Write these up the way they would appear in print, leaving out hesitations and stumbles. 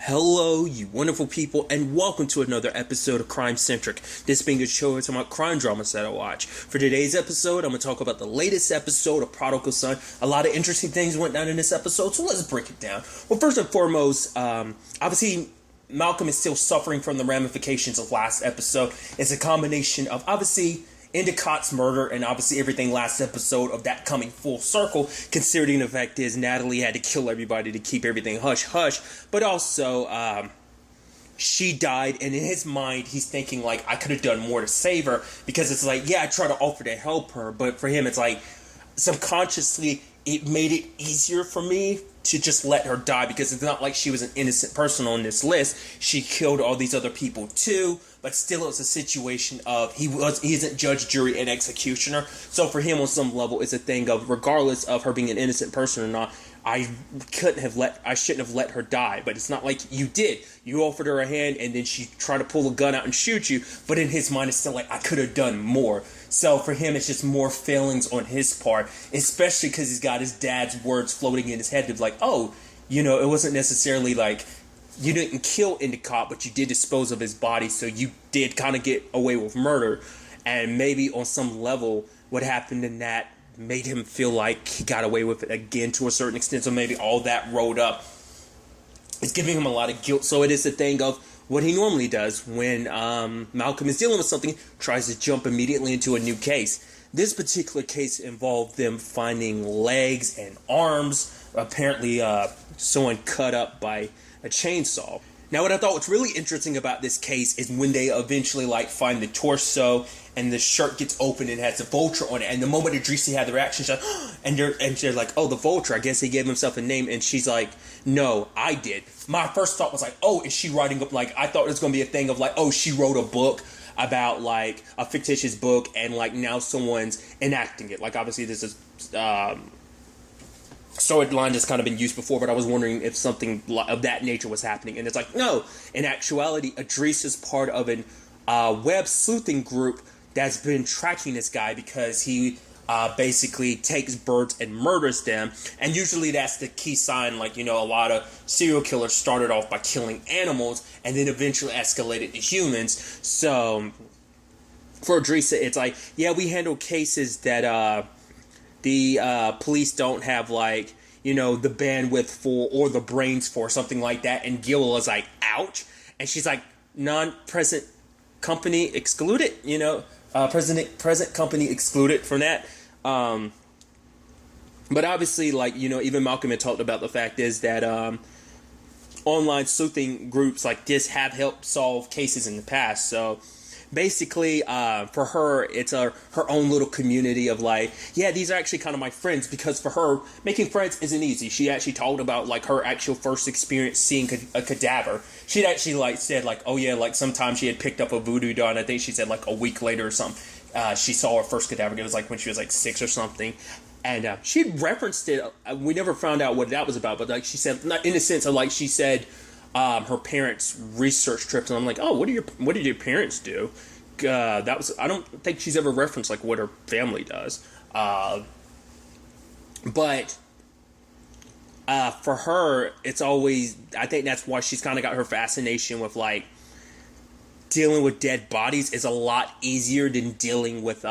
Hello, you wonderful people, and welcome to another episode of Crime Centric. This being a show it's about crime dramas that I watch. For today's episode, I'm going to talk about the latest episode of Prodigal Son. A lot of interesting things went down in this episode, so let's break it down. Well, first and foremost, obviously, Malcolm is still suffering from the ramifications of last episode. It's a combination of, obviously, Endicott's murder and obviously everything last episode of that coming full circle, considering the fact is Natalie had to kill everybody to keep everything hush-hush, but also she died, and in his mind he's thinking like, I could have done more to save her, because it's like, yeah, I tried to offer to help her, but for him it's like, subconsciously it made it easier for me to just let her die, because it's not like she was an innocent person on this list. She killed all these other people too, but still it's a situation of he isn't judge, jury, and executioner. So for him on some level it's a thing of, regardless of her being an innocent person or not, I shouldn't have let her die. But it's not like you did. You offered her a hand and then she tried to pull a gun out and shoot you, but in his mind it's still like, I could have done more. So for him it's just more failings on his part, especially because he's got his dad's words floating in his head of like, oh, you know, it wasn't necessarily like you didn't kill Endicott, but you did dispose of his body, so you did kind of get away with murder. And maybe on some level what happened in that made him feel like he got away with it again to a certain extent. So maybe all that rolled up is giving him a lot of guilt. So it is a thing of what he normally does when Malcolm is dealing with something, tries to jump immediately into a new case. This particular case involved them finding legs and arms, apparently someone cut up by a chainsaw. Now, what I thought was really interesting about this case is when they eventually find the torso and the shirt gets open and has the Vulture on it. And the moment Idrisi had the reaction, she's like, and they're like, oh, the Vulture, I guess he gave himself a name. And she's like, no, I did. My first thought was like, oh, is she writing up, I thought it was going to be a thing of like, oh, she wrote a book about like a fictitious book and like now someone's enacting it. Like obviously this is storyline that's kind of been used before, but I was wondering if something of that nature was happening. And it's like, no, in actuality, Idris is part of an web sleuthing group that's been tracking this guy because he basically takes birds and murders them. And usually that's the key sign. Like, you know, a lot of serial killers started off by killing animals and then eventually escalated to humans. So for Idris, it's like, yeah, we handle cases that the police don't have, like, you know, the bandwidth for or the brains for, something like that. And Gil is like, ouch. And she's like, non-present company excluded, you know, present company excluded from that. But obviously, like, you know, even Malcolm had talked about the fact is that online sleuthing groups like this have helped solve cases in the past. So basically, for her, it's her own little community of like, yeah, these are actually kind of my friends, because for her, making friends isn't easy. She actually talked about like her actual first experience seeing a cadaver. She'd actually like said like, oh yeah, like sometimes she had picked up a voodoo doll, and I think she said like a week later or something, she saw her first cadaver. It was like when she was like 6 or something. And she'd referenced it. We never found out what that was about, but like she said, not in the sense of like she said, her parents' research trips, and I'm like, oh, what did your parents do? That was, I don't think she's ever referenced like what her family does. But for her, it's always, I think that's why she's kind of got her fascination with like dealing with dead bodies is a lot easier than dealing with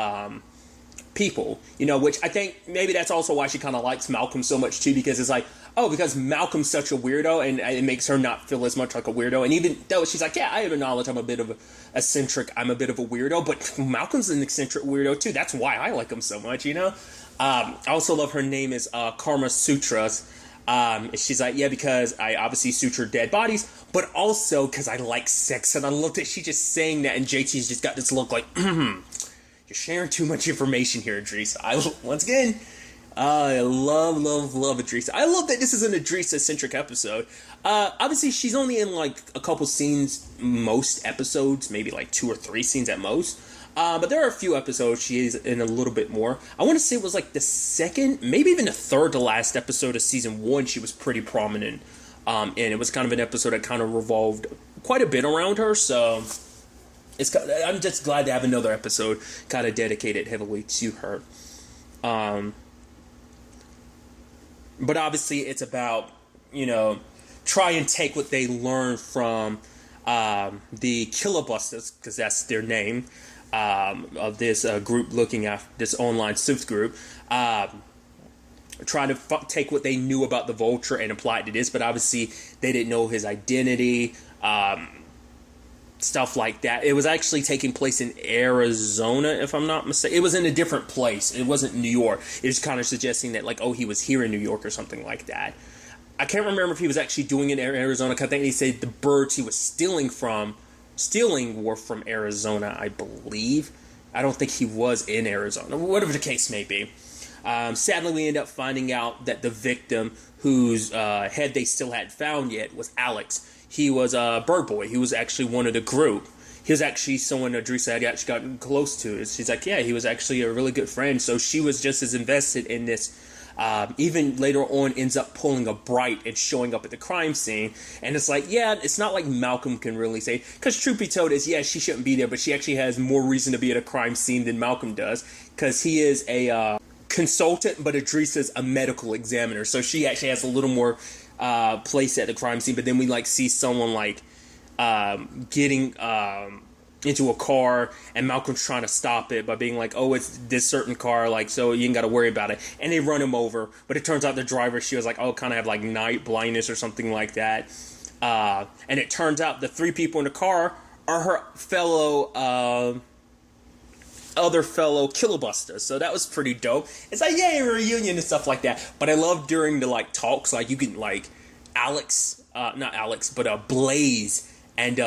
people, you know, which I think maybe that's also why she kind of likes Malcolm so much too, because it's like, oh, because Malcolm's such a weirdo, and it makes her not feel as much like a weirdo. And even though she's like, yeah, I have a knowledge, I'm a bit of a centric, I'm a bit of a weirdo, but Malcolm's an eccentric weirdo too. That's why I like him so much, you know? I also love her name is Karma Sutras. She's like, yeah, because I obviously suture dead bodies, but also because I like sex. And I love that she's just saying that, and JT's just got this look like, you're sharing too much information here, Idris. Once again, I love Idrisa. I love that this is an Idrisa-centric episode. Obviously, she's only in, like, a couple scenes most episodes, maybe, like, 2 or 3 scenes at most. But there are a few episodes she is in a little bit more. I want to say it was, like, the second, maybe even the third to last episode of Season 1 she was pretty prominent. And it was kind of an episode that kind of revolved quite a bit around her, so I'm just glad to have another episode kind of dedicated heavily to her. But obviously it's about, you know, try and take what they learned from the Killabustas, because that's their name, of this group looking at this online sleuth group, trying to take what they knew about the Vulture and apply it to this, but obviously they didn't know his identity, stuff like that. It was actually taking place in Arizona, if I'm not mistaken. It was in a different place. It wasn't New York. It was kind of suggesting that, like, oh, he was here in New York or something like that. I can't remember if he was actually doing it in Arizona, because I think he said the birds he was stealing were from Arizona, I believe. I don't think he was in Arizona, whatever the case may be. Sadly, we end up finding out that the victim, whose head they still hadn't found yet, was Alex. He was a bird boy. He was actually one of the group. He was actually someone Idrissa had actually gotten close to. She's like, yeah, he was actually a really good friend. So she was just as invested in this. Even later on ends up pulling a Bright and showing up at the crime scene. And it's like, yeah, it's not like Malcolm can really say. Because truth be told is, yeah, she shouldn't be there. But she actually has more reason to be at a crime scene than Malcolm does. Because he is a consultant, but Idrissa's a medical examiner. So she actually has a little more place at the crime scene. But then we like see someone like getting into a car, and Malcolm's trying to stop it by being like, oh, it's this certain car, like, so you ain't got to worry about it. And they run him over, but it turns out the driver, she was like, oh, kind of have like night blindness or something like that. And it turns out the three people in the car are her other fellow Killabustas. So that was pretty dope. It's like, yay, reunion and stuff like that. But I love during the like talks, like you can like Blaze and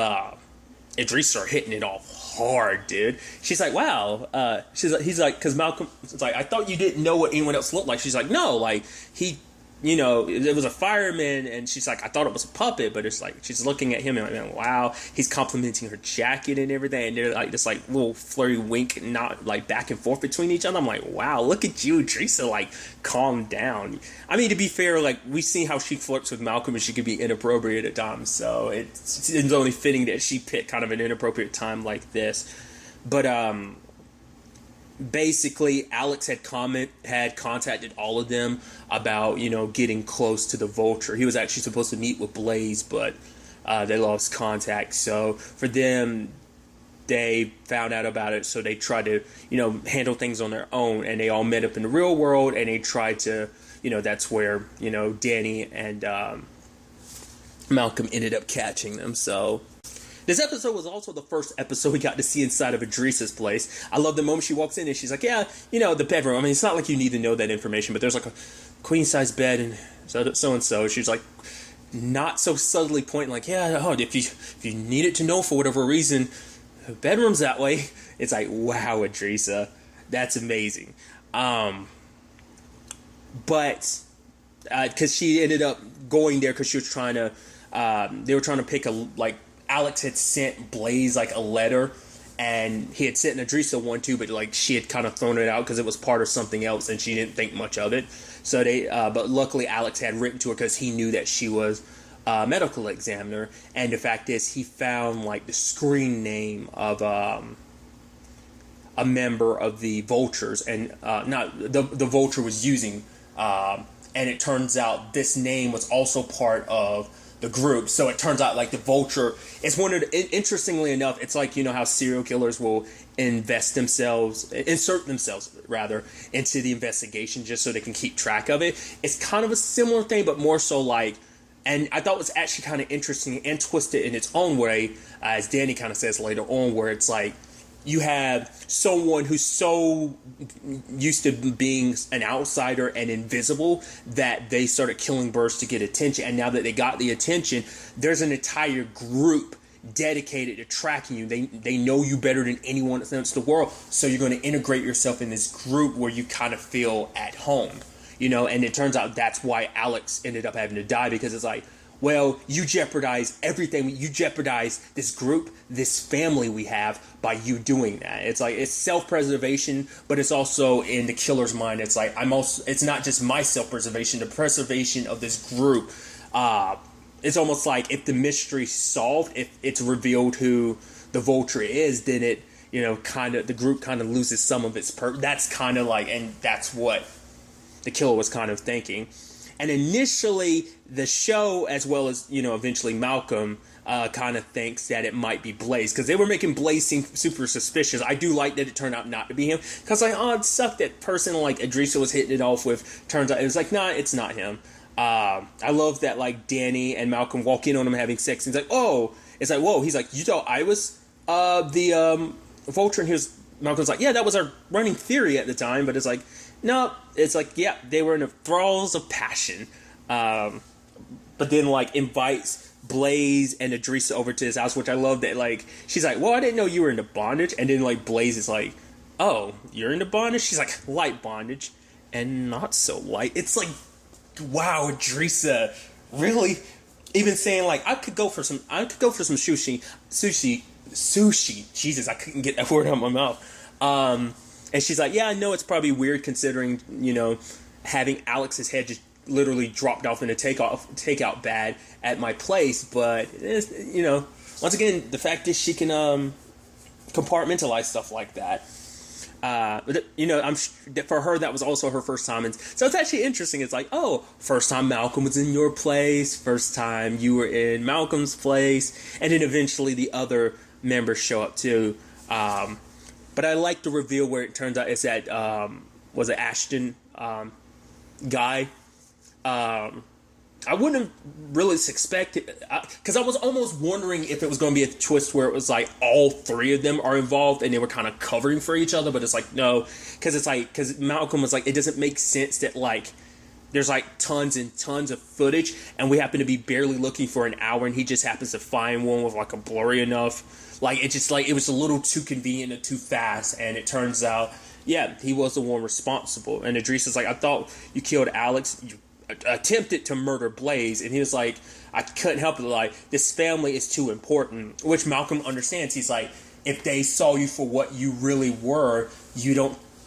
Idris are hitting it off hard, dude. She's like, wow. He's like, because Malcolm, it's like, I thought you didn't know what anyone else looked like. She's like, no, like he, you know, it was a fireman, and she's like, I thought it was a puppet, but it's like, she's looking at him and like, wow, he's complimenting her jacket and everything, and they're like, this like little flirty wink, not like back and forth between each other. I'm like, wow, look at you, Teresa, like, calm down. I mean, to be fair, like, we've seen how she flirts with Malcolm, and she could be inappropriate at times, so it's only fitting that she picked kind of an inappropriate time like this. But basically, Alex had contacted all of them about, you know, getting close to the Vulture. He was actually supposed to meet with Blaze, but they lost contact. So for them, they found out about it, so they tried to, you know, handle things on their own, and they all met up in the real world, and they tried to, you know, that's where, you know, Danny and Malcolm ended up catching them. So this episode was also the first episode we got to see inside of Idrissa's place. I love the moment she walks in and she's like, yeah, you know, the bedroom. I mean, it's not like you need to know that information, but there's like a queen-size bed and so-and-so. She's like, not so subtly pointing like, yeah, oh, if you need it to know for whatever reason, the bedroom's that way. It's like, wow, Idrissa, that's amazing. But because she ended up going there because she was trying to, they were trying to pick Alex had sent Blaze like a letter, and he had sent Idrissa one too, but like she had kind of thrown it out because it was part of something else, and she didn't think much of it. So but luckily Alex had written to her because he knew that she was a medical examiner, and the fact is he found like the screen name of a member of the Vultures, and not the Vulture was using, and it turns out this name was also part of the group. So it turns out like the Vulture is interestingly enough, it's like, you know how serial killers will insert themselves into the investigation just so they can keep track of it. It's kind of a similar thing, but more so like, and I thought it was actually kind of interesting and twisted in its own way, as Danny kind of says later on, where it's like you have someone who's so used to being an outsider and invisible that they started killing birds to get attention. And now that they got the attention, there's an entire group dedicated to tracking you. They know you better than anyone else in the world. So you're going to integrate yourself in this group where you kind of feel at home, you know? And it turns out that's why Alex ended up having to die, because it's like, well, you jeopardize everything. You jeopardize this group, this family we have by you doing that. It's like, it's self-preservation, but it's also in the killer's mind. It's like, it's not just my self-preservation, the preservation of this group. It's almost like if the mystery's solved, if it's revealed who the Vulture is, then it, you know, the group kind of loses some of its that's kind of like, and that's what the killer was kind of thinking. And initially, the show, as well as, eventually Malcolm, kind of thinks that it might be Blaze, because they were making Blaze seem super suspicious. I do like that it turned out not to be him, because it sucked that person like Idrissa was hitting it off with. Turns out it was like, nah, it's not him. I love that like Danny and Malcolm walk in on him having sex, and he's like, oh, it's like, whoa. He's like, you thought I was the Vulture? And Malcolm's like, yeah, that was our running theory at the time, but it's like, no, it's like, yeah, they were in the thralls of passion. But then like invites Blaze and Idrissa over to his house, which I love that, like, she's like, well, I didn't know you were into bondage. And then like Blaze is like, oh, you're into bondage? She's like, light bondage and not so light. It's like, wow, Idrissa really even saying like, I could go for some sushi. Jesus, I couldn't get that word out of my mouth. And she's like, yeah, I know it's probably weird considering, having Alex's head just literally dropped off in a takeout bag at my place, but once again, the fact is she can compartmentalize stuff like that. But for her, that was also her first time, and so it's actually interesting. It's like, oh, first time Malcolm was in your place, first time you were in Malcolm's place, and then eventually the other members show up too. But I like the reveal where it turns out it's that was it Ashton guy. I wouldn't have really expected, because I was almost wondering if it was going to be a twist where it was like all three of them are involved and they were kind of covering for each other, but it's like, no, because Malcolm was like, it doesn't make sense that like there's like tons and tons of footage and we happen to be barely looking for an hour and he just happens to find one with like a blurry enough, like it just like it was a little too convenient and too fast, and it turns out, yeah, he was the one responsible. And Idrissa's like, I thought you killed Alex, you attempted to murder Blaze, and he was like, I couldn't help it, like, this family is too important, which Malcolm understands. He's like, if they saw you for what you really were,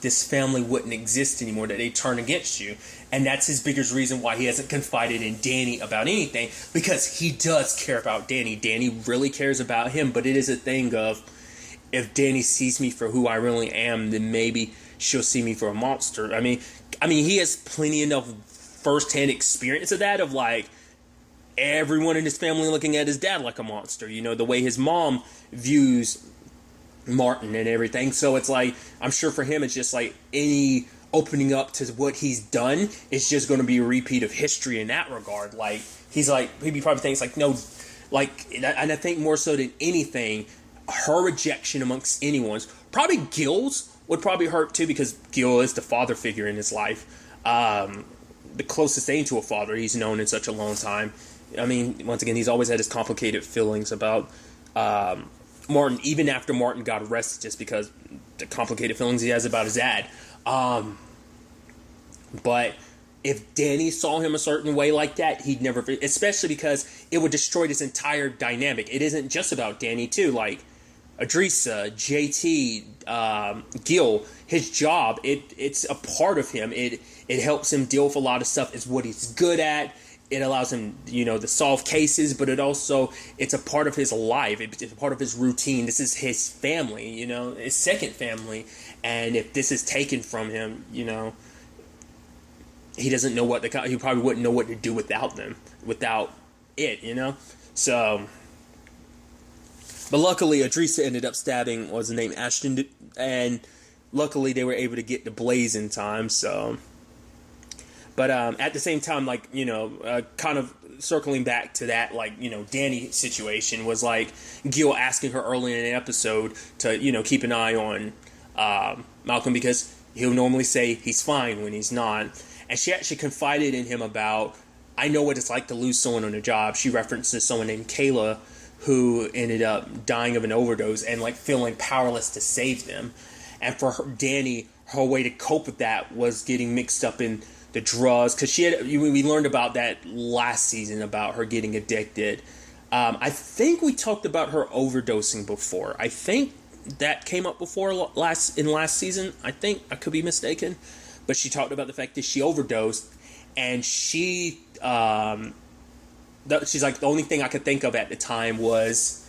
this family wouldn't exist anymore, that they turn against you. And that's his biggest reason why he hasn't confided in Danny about anything, because he does care about Danny. Danny really cares about him, but it is a thing of, if Danny sees me for who I really am, then maybe she'll see me for a monster. I mean, he has plenty enough first-hand experience of that, of like everyone in his family looking at his dad like a monster, the way his mom views Martin and everything. So it's like, I'm sure for him it's just like any opening up to what he's done is just going to be a repeat of history in that regard. Like, he's like, he probably thinks like, no, like, and I think more so than anything, her rejection amongst anyone's, probably Gil's would probably hurt too, because Gil is the father figure in his life. The closest thing to a father he's known in such a long time. I mean, once again, he's always had his complicated feelings about Martin, even after Martin got arrested, just because the complicated feelings he has about his dad. But if Danny saw him a certain way like that, he'd never, especially because it would destroy this entire dynamic. It isn't just about Danny too, like Idrissa, JT, Gil, his job, it's a part of him. It helps him deal with a lot of stuff. It's what he's good at. It allows him, to solve cases, but it's a part of his life. It's a part of his routine. This is his family, his second family. And if this is taken from him, he doesn't know he probably wouldn't know what to do without it, So, but luckily, Idrissa ended up stabbing, what's his name, Ashton, and luckily they were able to get the Blaze in time, so. But at the same time, like, kind of circling back to that, like, Danny situation was like Gil asking her early in an episode to, keep an eye on Malcolm, because he'll normally say he's fine when he's not. And she actually confided in him about, I know what it's like to lose someone on a job. She references someone named Kayla who ended up dying of an overdose and like feeling powerless to save them. And for Danny, her way to cope with that was getting mixed up in the drugs, because we learned about that last season, about her getting addicted. I think we talked about her overdosing before. I think that came up before last season. I think I could be mistaken, but she talked about the fact that she overdosed, and she's like, the only thing I could think of at the time was,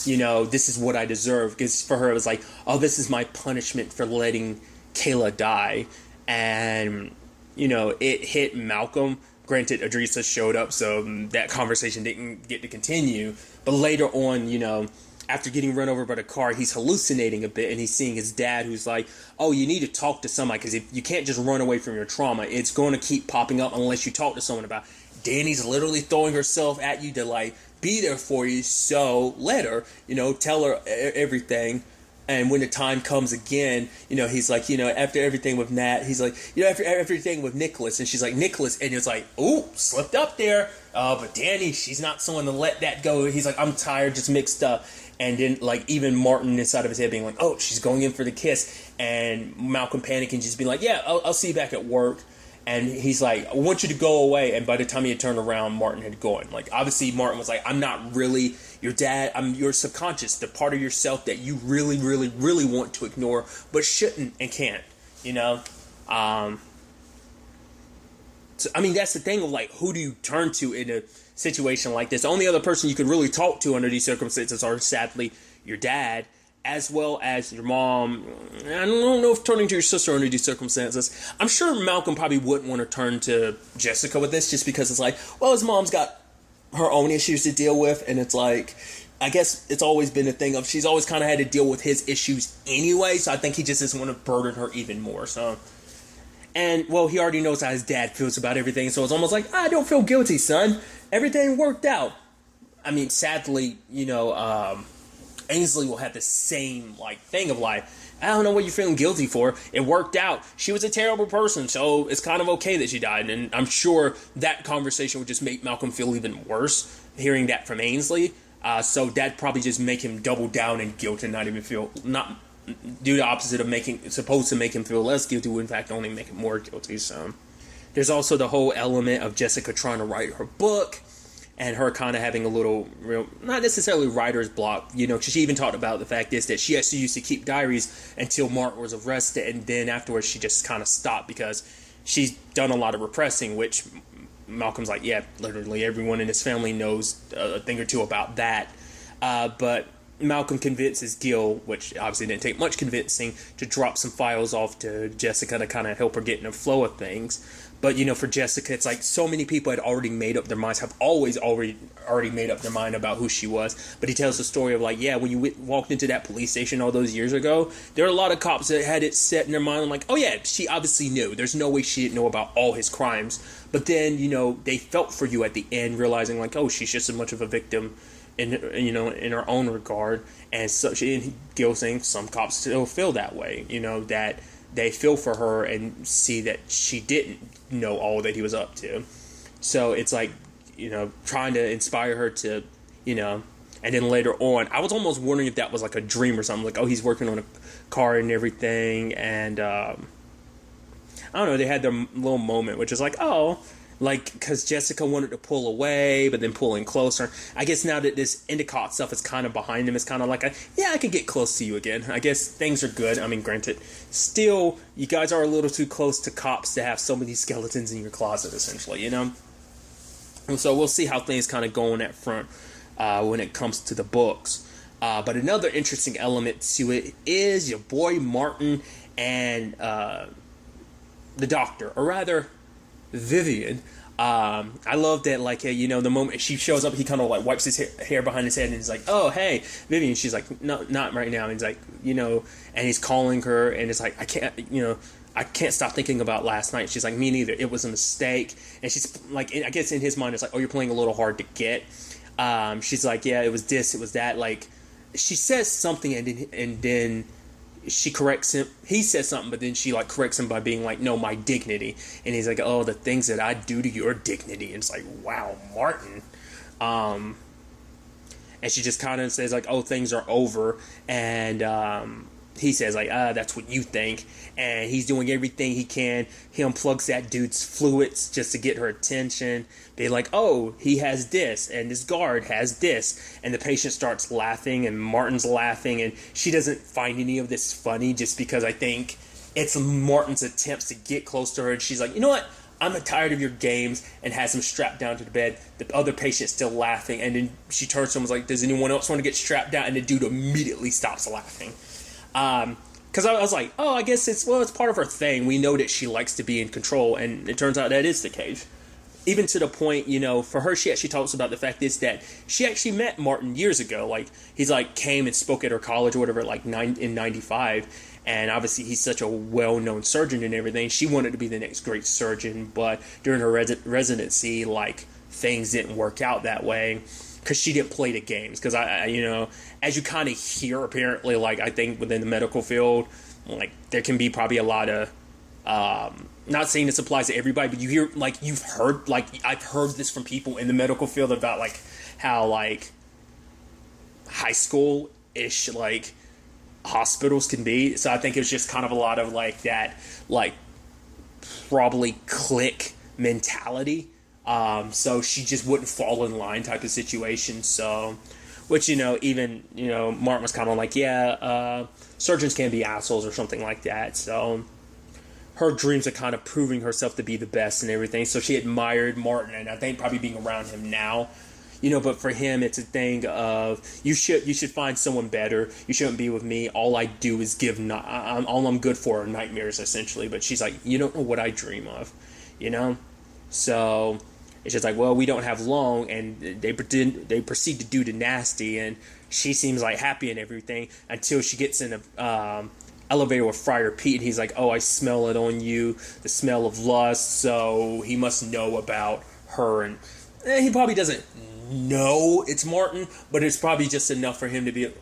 this is what I deserve, because for her it was like, oh, this is my punishment for letting Kayla die. And it hit Malcolm Granted, Idrissa showed up, so that conversation didn't get to continue. But later on, after getting run over by the car, he's hallucinating a bit, and he's seeing his dad, who's like, oh, you need to talk to somebody, because if you can't just run away from your trauma, it's going to keep popping up unless you talk to someone about it. Danny's literally throwing herself at you to, like, be there for you, so let her, tell her everything. And when the time comes again, he's like, after everything with Nat, he's like, after everything with Nicholas. And she's like, Nicholas. And it's like, ooh, slipped up there. But Danny, she's not someone to let that go. He's like, I'm tired, just mixed up. And then, like, even Martin inside of his head being like, oh, she's going in for the kiss. And Malcolm panicking, just being like, yeah, I'll see you back at work. And he's like, I want you to go away. And by the time he had turned around, Martin had gone. Like, obviously, Martin was like, I'm not really your dad. I'm your subconscious, the part of yourself that you really, really, really want to ignore, but shouldn't and can't, So, I mean, that's the thing of, like, who do you turn to in a situation like this? The only other person you can really talk to under these circumstances are, sadly, your dad, as well as your mom. I don't know if turning to your sister under these circumstances. I'm sure Malcolm probably wouldn't want to turn to Jessica with this, just because it's like, well, his mom's got her own issues to deal with, and it's like, I guess it's always been a thing of she's always kind of had to deal with his issues anyway, so I think he just doesn't want to burden her even more, so. And, well, he already knows how his dad feels about everything, so it's almost like, don't feel guilty, son. Everything worked out. I mean, sadly, Ainsley will have the same, like, thing of, like, I don't know what you're feeling guilty for. It worked out. She was a terrible person, so it's kind of okay that she died. And I'm sure that conversation would just make Malcolm feel even worse, hearing that from Ainsley. So that'd probably just make him double down in guilt and not do the opposite of supposed to make him feel less guilty, would in fact only make him more guilty. So there's also the whole element of Jessica trying to write her book, and her kind of having a little, not necessarily writer's block, she even talked about the fact is that she actually used to keep diaries until Martin was arrested, and then afterwards she just kind of stopped because she's done a lot of repressing, which Malcolm's like, yeah, literally everyone in his family knows a thing or two about that. But Malcolm convinces Gil, which obviously didn't take much convincing, to drop some files off to Jessica to kind of help her get in the flow of things. But, for Jessica, it's like so many people had already made up their minds, have already made up their mind about who she was. But he tells the story of, like, yeah, when you walked into that police station all those years ago, there were a lot of cops that had it set in their mind. I'm like, oh, yeah, she obviously knew. There's no way she didn't know about all his crimes. But then, they felt for you at the end, realizing, like, oh, she's just as much of a victim in her own regard. And so Gil saying some cops still feel that way, that they feel for her and see that she didn't know all that he was up to. So it's like, trying to inspire her to, and then later on, I was almost wondering if that was like a dream or something. Like, oh, he's working on a car and everything. And, I don't know, they had their little moment, which is like, oh, like, because Jessica wanted to pull away, but then pulling closer. I guess now that this Endicott stuff is kind of behind him, it's kind of like, I could get close to you again. I guess things are good. I mean, granted, still, you guys are a little too close to cops to have so many skeletons in your closet, essentially, And so we'll see how things kind of go on that front when it comes to the books. But another interesting element to it is your boy Martin and the doctor, or rather, Vivian. I love that, like, the moment she shows up, he kind of like wipes his hair behind his head and he's like, oh, hey, Vivian. She's like, no, not right now. And he's like, and he's calling her and it's like, I can't stop thinking about last night. She's like, me neither. It was a mistake. And she's like, I guess in his mind, it's like, oh, you're playing a little hard to get. She's like, yeah, it was this, it was that. Like, she says something and then she corrects him. He says something, but then she like corrects him by being like, no, my dignity. And he's like, oh, the things that I do to your dignity. And it's like, wow, Martin. And she just kind of says like, oh, things are over. And he says like, that's what you think. And he's doing everything he can. He unplugs that dude's fluids just to get her attention. Be like, oh, he has this, and this guard has this. And the patient starts laughing, and Martin's laughing, and she doesn't find any of this funny just because I think it's Martin's attempts to get close to her. And she's like, you know what? I'm tired of your games, and has him strapped down to the bed. The other patient's still laughing, and then she turns to him and was like, does anyone else want to get strapped down? And the dude immediately stops laughing. Because I was like, oh, I guess it's part of her thing. We know that she likes to be in control, and it turns out that is the case. even to the point, for her, she actually talks about the fact is that she actually met Martin years ago. Like, he's like came and spoke at her college or whatever, like in 95. And obviously he's such a well-known surgeon and everything. She wanted to be the next great surgeon, but during her residency, like, things didn't work out that way because she didn't play the games. Because as you kind of hear, apparently, like, I think within the medical field, like, there can be probably a lot of, not saying this applies to everybody, but you hear, like, I've heard this from people in the medical field about, like, how, like, high school-ish, like, hospitals can be. So I think it's just kind of a lot of, like, that, like, probably clique mentality. So she just wouldn't fall in line type of situation. So, which, even, Martin was kind of like, surgeons can be assholes or something like that. So her dreams are kind of proving herself to be the best and everything. So she admired Martin, and I think probably being around him now, but for him, it's a thing of, you should find someone better. You shouldn't be with me. All I do is all I'm good for are nightmares, essentially. But she's like, you don't know what I dream of, So it's just like, well, we don't have long, and they proceed to do the nasty, and she seems like happy and everything until she gets in a elevator with Friar Pete, and he's like, oh, I smell it on you, the smell of lust. So he must know about her, and he probably doesn't know it's Martin, but it's probably just enough for him to be,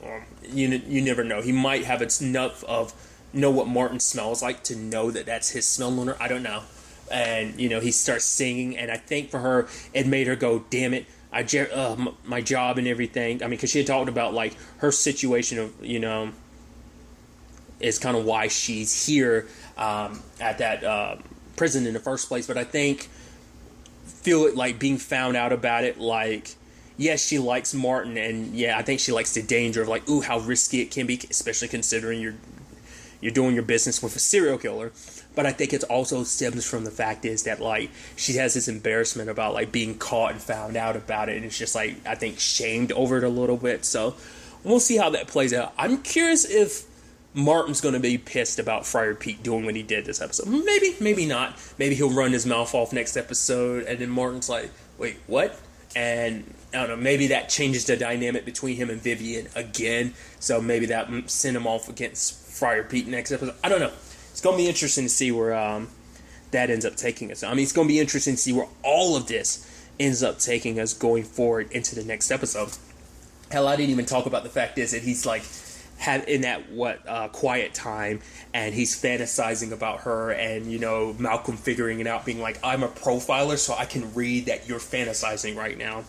you never know. He might have enough of know what Martin smells like to know that that's his smell on her. I don't know. And, he starts singing, and I think for her, it made her go, damn it, my job and everything. I mean, because she had talked about, like, her situation of, is kind of why she's here at that prison in the first place. But I think, feel it like being found out about it, like, yes, she likes Martin, and I think she likes the danger of, like, ooh, how risky it can be, especially considering you're doing your business with a serial killer. But I think it also stems from the fact is that, like, she has this embarrassment about, like, being caught and found out about it, and it's just, like, I think shamed over it a little bit. So we'll see how that plays out. I'm curious if Martin's going to be pissed about Friar Pete doing what he did this episode. Maybe not. Maybe he'll run his mouth off next episode, and then Martin's like, wait, what? And I don't know, maybe that changes the dynamic between him and Vivian again. So maybe that sent him off against Friar Pete next episode. I don't know. It's going to be interesting to see where that ends up taking us. I mean, it's going to be interesting to see where all of this ends up taking us going forward into the next episode. Hell, I didn't even talk about the fact is that he's like, in that quiet time, and he's fantasizing about her, and Malcolm figuring it out, being like, I'm a profiler, so I can read that you're fantasizing right now.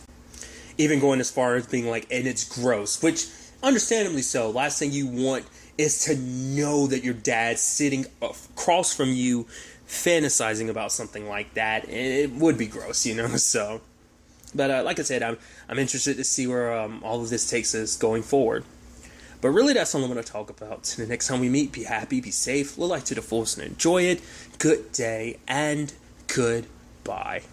Even going as far as being like, and it's gross, which understandably so. Last thing you want is to know that your dad's sitting across from you fantasizing about something like that. It would be gross, so. But like I said, I'm interested to see where all of this takes us going forward. But really, that's all I'm going to talk about. The next time we meet, be happy, be safe, live life to the fullest, and enjoy it. Good day, and goodbye.